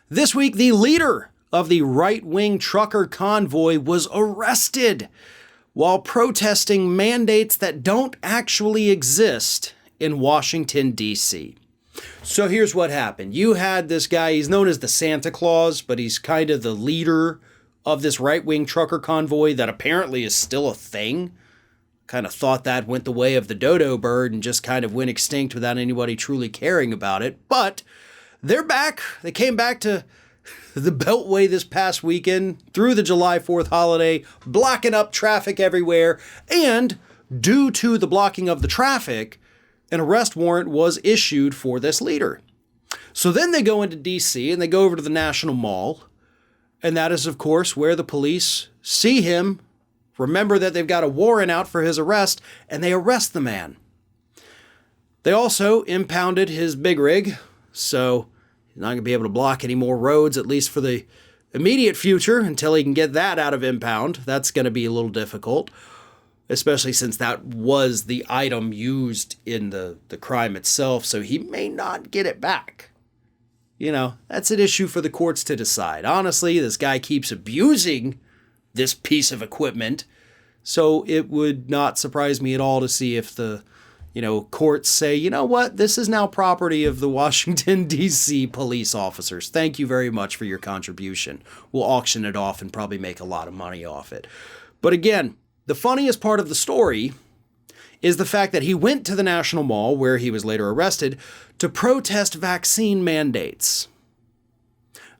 This week, the leader of the right-wing trucker convoy was arrested while protesting mandates that don't actually exist in Washington, D.C. So here's what happened. You had this guy, he's known as the Santa Claus, but he's kind of the leader of this right-wing trucker convoy that apparently is still a thing. Kind of thought that went the way of the Dodo bird and just kind of went extinct without anybody truly caring about it. But they're back. They came back to the beltway this past weekend through the July 4th holiday, blocking up traffic everywhere. And due to the blocking of the traffic, an arrest warrant was issued for this leader. So then they go into D.C. and they go over to the National Mall. And that is, of course, where the police see him, remember that they've got a warrant out for his arrest, and they arrest the man. They also impounded his big rig, so he's not going to be able to block any more roads, at least for the immediate future, until he can get that out of impound. That's going to be a little difficult, especially since that was the item used in the crime itself, so he may not get it back. You know, that's an issue for the courts to decide. Honestly, this guy keeps abusing this piece of equipment, so it would not surprise me at all to see if the courts say, you know what, this is now property of the Washington, D.C. police officers. Thank you very much for your contribution. We'll auction it off and probably make a lot of money off it. But again, the funniest part of the story is the fact that he went to the National Mall, where he was later arrested, to protest vaccine mandates.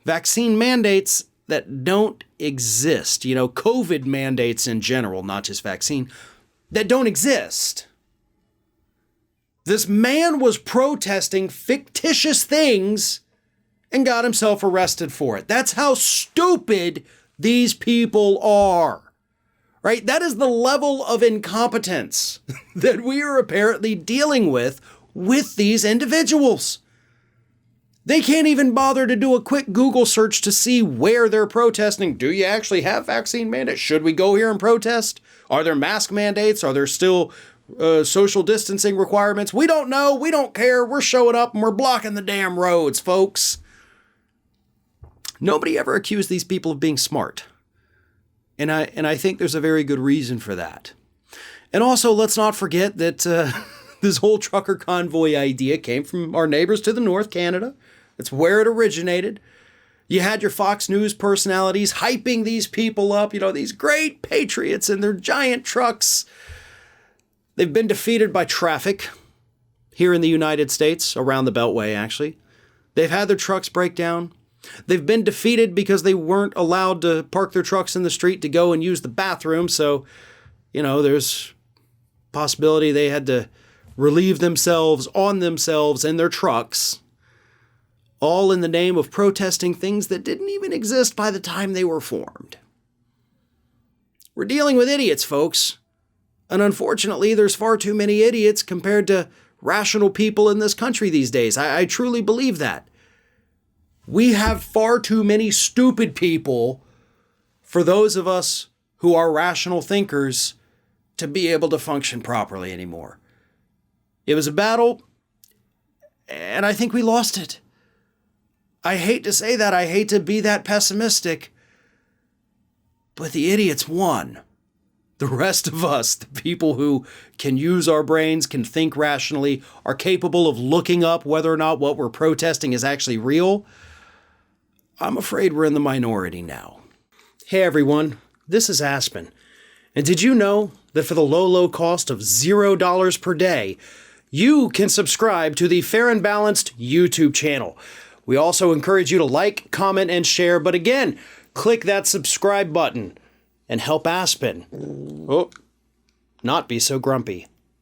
Vaccine mandates that don't exist. COVID mandates in general, not just vaccine, that don't exist. This man was protesting fictitious things and got himself arrested for it. That's how stupid these people are, right? That is the level of incompetence that we are apparently dealing with these individuals. They can't even bother to do a quick Google search to see where they're protesting. Do you actually have vaccine mandates? Should we go here and protest? Are there mask mandates? Are there still social distancing requirements? We don't know. We don't care. We're showing up and we're blocking the damn roads, folks. Nobody ever accused these people of being smart. And I think there's a very good reason for that. And also, let's not forget that this whole trucker convoy idea came from our neighbors to the north, Canada. It's where it originated. You had your Fox News personalities hyping these people up, these great patriots in their giant trucks. They've been defeated by traffic here in the United States, around the Beltway, actually. They've had their trucks break down. They've been defeated because they weren't allowed to park their trucks in the street to go and use the bathroom. So, there's possibility they had to relieve themselves on themselves in their trucks, all in the name of protesting things that didn't even exist by the time they were formed. We're dealing with idiots, folks. And unfortunately, there's far too many idiots compared to rational people in this country these days. I truly believe that. We have far too many stupid people for those of us who are rational thinkers to be able to function properly anymore. It was a battle, and I think we lost it. I hate to say that. I hate to be that pessimistic. But the idiots won. The rest of us, the people who can use our brains, can think rationally, are capable of looking up whether or not what we're protesting is actually real, I'm afraid we're in the minority now. Hey everyone, this is Aspen. And did you know that for the low cost of $0 per day, you can subscribe to the Fair and Balanced YouTube channel? We also encourage you to like, comment, and share. But again, click that subscribe button and help Aspen not be so grumpy.